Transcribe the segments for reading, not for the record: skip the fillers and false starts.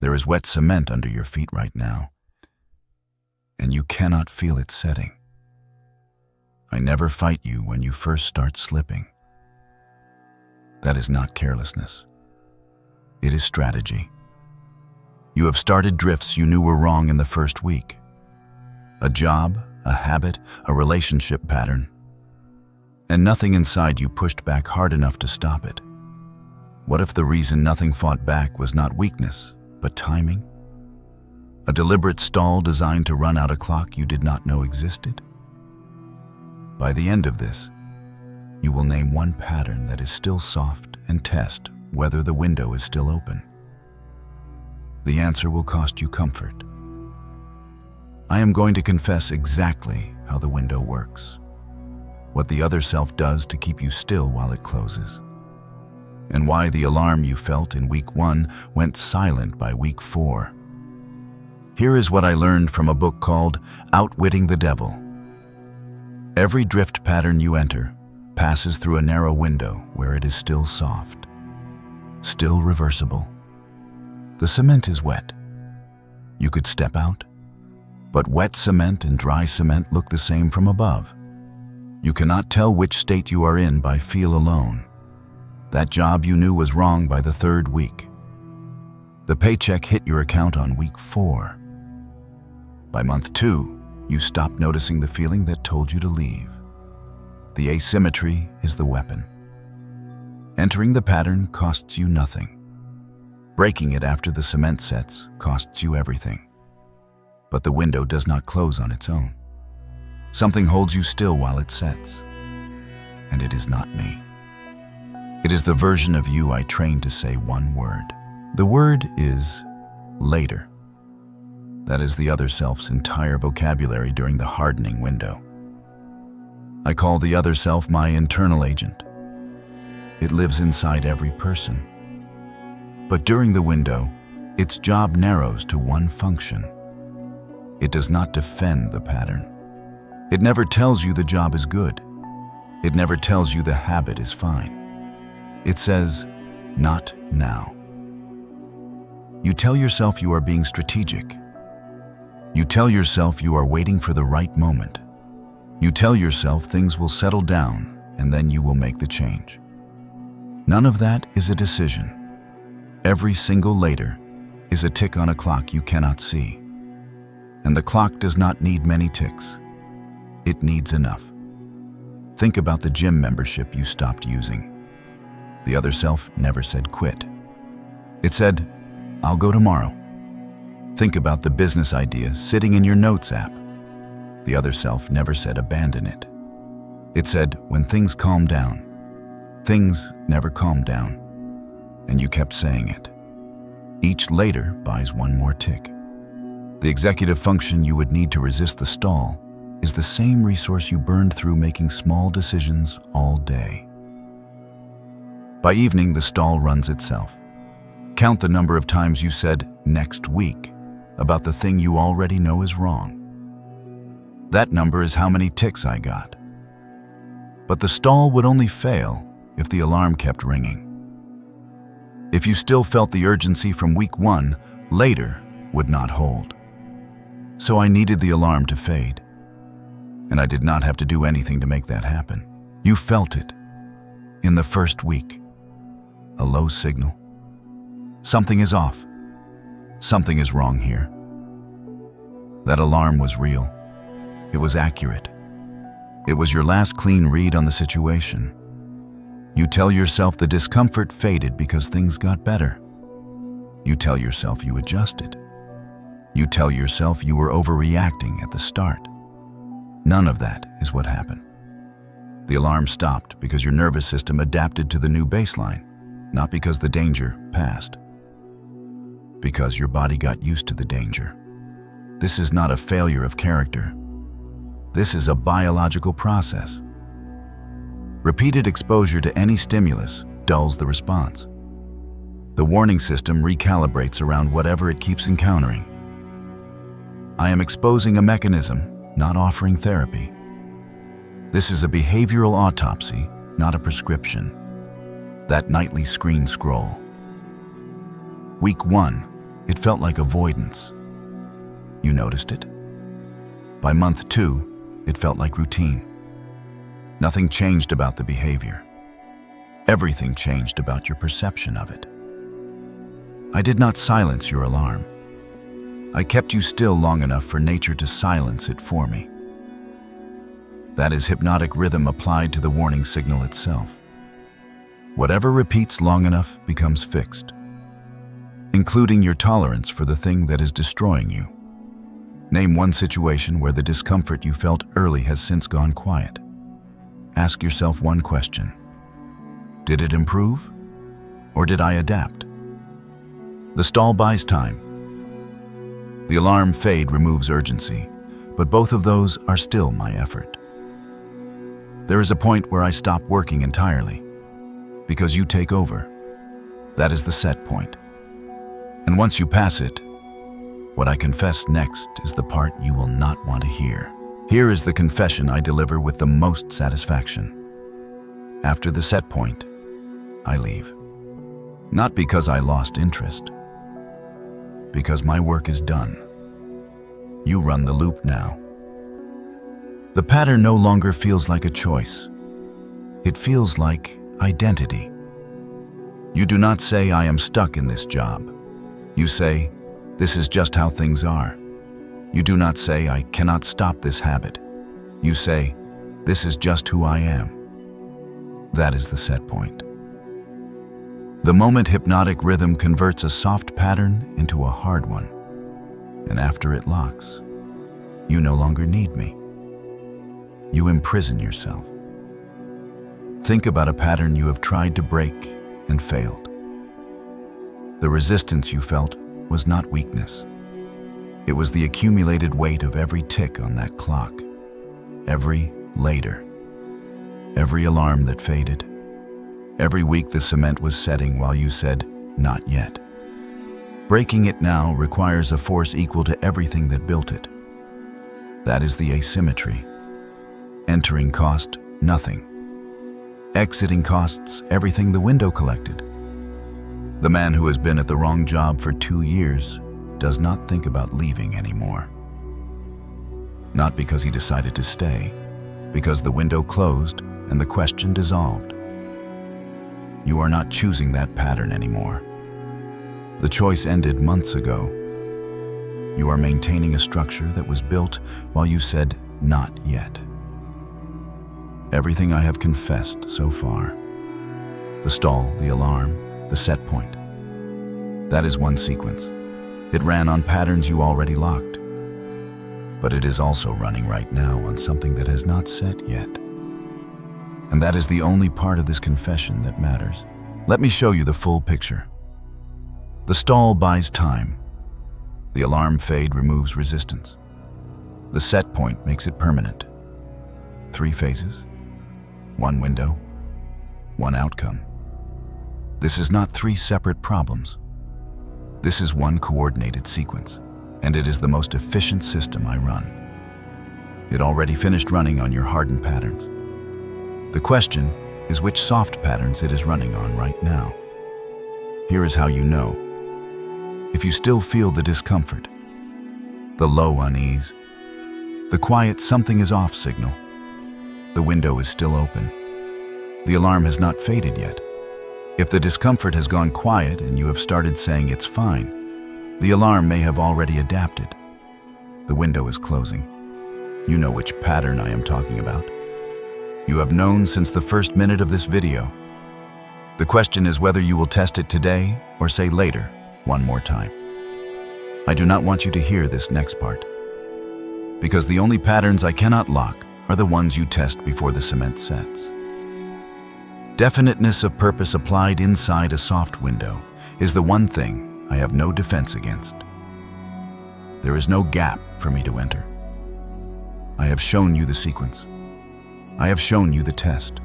There is wet cement under your feet right now, and you cannot feel it setting. I never fight you when you first start slipping. That is not carelessness. It is strategy. You have started drifts you knew were wrong in the first week. A job, a habit, a relationship pattern. And nothing inside you pushed back hard enough to stop it. What if the reason nothing fought back was not weakness, but timing? A deliberate stall designed to run out a clock you did not know existed? By the end of this, you will name one pattern that is still soft and test whether the window is still open. The answer will cost you comfort. I am going to confess exactly how the window works, what the other self does to keep you still while it closes, and why the alarm you felt in week 1 went silent by week 4. Here is what I learned from a book called Outwitting the Devil. Every drift pattern you enter passes through a narrow window where it is still soft, still reversible. The cement is wet. You could step out, but wet cement and dry cement look the same from above. You cannot tell which state you are in by feel alone. That job you knew was wrong by the 3rd week. The paycheck hit your account on week 4. By month 2, you stopped noticing the feeling that told you to leave. The asymmetry is the weapon. Entering the pattern costs you nothing. Breaking it after the cement sets costs you everything. But the window does not close on its own. Something holds you still while it sets. And it is not me. It is the version of you I trained to say one word. The word is later. That is the other self's entire vocabulary during the hardening window. I call the other self my internal agent. It lives inside every person. But during the window, its job narrows to one function. It does not defend the pattern. It never tells you the job is good. It never tells you the habit is fine. It says, not now. You tell yourself you are being strategic. You tell yourself you are waiting for the right moment. You tell yourself things will settle down and then you will make the change. None of that is a decision. Every single later is a tick on a clock you cannot see. And the clock does not need many ticks. It needs enough. Think about the gym membership you stopped using. The other self never said quit. It said, I'll go tomorrow. Think about the business idea sitting in your notes app. The other self never said abandon it. It said, when things calm down. Things never calmed down. And you kept saying it. Each later buys one more tick. The executive function you would need to resist the stall is the same resource you burned through making small decisions all day. By evening, the stall runs itself. Count the number of times you said next week about the thing you already know is wrong. That number is how many ticks I got. But the stall would only fail if the alarm kept ringing. If you still felt the urgency from week 1, later would not hold. So I needed the alarm to fade. And I did not have to do anything to make that happen. You felt it. In the first week. A low signal. Something is off. Something is wrong here. That alarm was real. It was accurate. It was your last clean read on the situation. You tell yourself the discomfort faded because things got better. You tell yourself you adjusted. You tell yourself you were overreacting at the start. None of that is what happened. The alarm stopped because your nervous system adapted to the new baseline, not because the danger passed. Because your body got used to the danger. This is not a failure of character. This is a biological process. Repeated exposure to any stimulus dulls the response. The warning system recalibrates around whatever it keeps encountering. I am exposing a mechanism, not offering therapy. This is a behavioral autopsy, not a prescription. That nightly screen scroll. Week 1, it felt like avoidance. You noticed it. By month 2, it felt like routine. Nothing changed about the behavior. Everything changed about your perception of it. I did not silence your alarm. I kept you still long enough for nature to silence it for me. That is hypnotic rhythm applied to the warning signal itself. Whatever repeats long enough becomes fixed, including your tolerance for the thing that is destroying you. Name one situation where the discomfort you felt early has since gone quiet. Ask yourself one question. Did it improve, or did I adapt? The stall buys time. The alarm fade removes urgency, but both of those are still my effort. There is a point where I stop working entirely, because you take over. That is the set point. And once you pass it, what I confess next is the part you will not want to hear. Here is the confession I deliver with the most satisfaction. After the set point, I leave. Not because I lost interest, because my work is done. You run the loop now. The pattern no longer feels like a choice. It feels like identity. You do not say, I am stuck in this job. You say, this is just how things are. You do not say, I cannot stop this habit. You say, this is just who I am. That is the set point. The moment hypnotic rhythm converts a soft pattern into a hard one, and after it locks, you no longer need me. You imprison yourself. Think about a pattern you have tried to break and failed. The resistance you felt was not weakness. It was the accumulated weight of every tick on that clock, every later, every alarm that faded, every week the cement was setting while you said, not yet. Breaking it now requires a force equal to everything that built it. That is the asymmetry. Entering cost nothing. Exiting costs everything the window collected. The man who has been at the wrong job for 2 years does not think about leaving anymore. Not because he decided to stay, because the window closed and the question dissolved. You are not choosing that pattern anymore. The choice ended months ago. You are maintaining a structure that was built while you said, not yet. Everything I have confessed so far, the stall, the alarm, the set point, that is one sequence. It ran on patterns you already locked. But it is also running right now on something that has not set yet. And that is the only part of this confession that matters. Let me show you the full picture. The stall buys time. The alarm fade removes resistance. The set point makes it permanent. 3 phases, 1 window, 1 outcome. This is not 3 separate problems. This is one coordinated sequence, and it is the most efficient system I run. It already finished running on your hardened patterns. The question is which soft patterns it is running on right now. Here is how you know. If you still feel the discomfort, the low unease, the quiet something is off signal, the window is still open, the alarm has not faded yet. If the discomfort has gone quiet and you have started saying it's fine, the alarm may have already adapted. The window is closing. You know which pattern I am talking about. You have known since the first minute of this video. The question is whether you will test it today or say later, one more time. I do not want you to hear this next part, because the only patterns I cannot lock are the ones you test before the cement sets. Definiteness of purpose applied inside a soft window is the one thing I have no defense against. There is no gap for me to enter. I have shown you the sequence. I have shown you the test.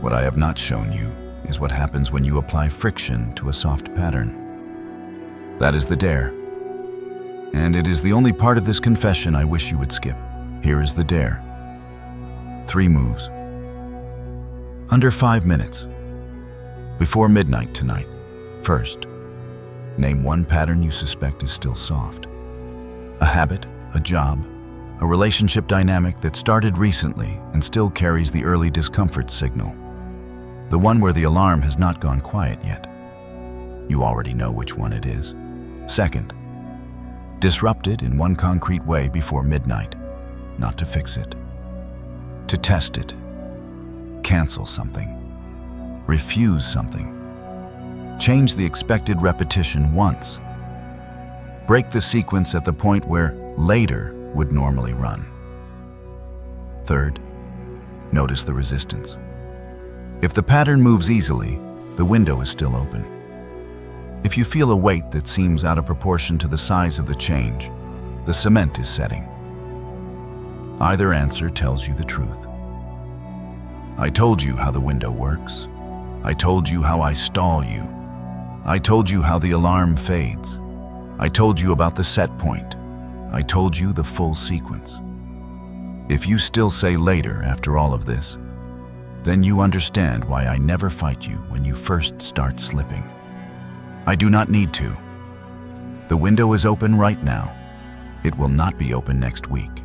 What I have not shown you is what happens when you apply friction to a soft pattern. That is the dare. And it is the only part of this confession I wish you would skip. Here is the dare. 3 moves. Under 5 minutes. Before midnight tonight. First, Name one pattern you suspect is still soft. A habit, a job, a relationship dynamic that started recently and still carries the early discomfort signal. The one where the alarm has not gone quiet yet. You already know which one it is. Second, disrupt it in one concrete way before midnight, not to fix it. To test it. Cancel something. Refuse something. Change the expected repetition once. Break the sequence at the point where later would normally run. Third, notice the resistance. If the pattern moves easily, the window is still open. If you feel a weight that seems out of proportion to the size of the change, the cement is setting. Either answer tells you the truth. I told you how the window works. I told you how I stall you. I told you how the alarm fades. I told you about the set point. I told you the full sequence. If you still say later after all of this, then you understand why I never fight you when you first start slipping. I do not need to. The window is open right now. It will not be open next week.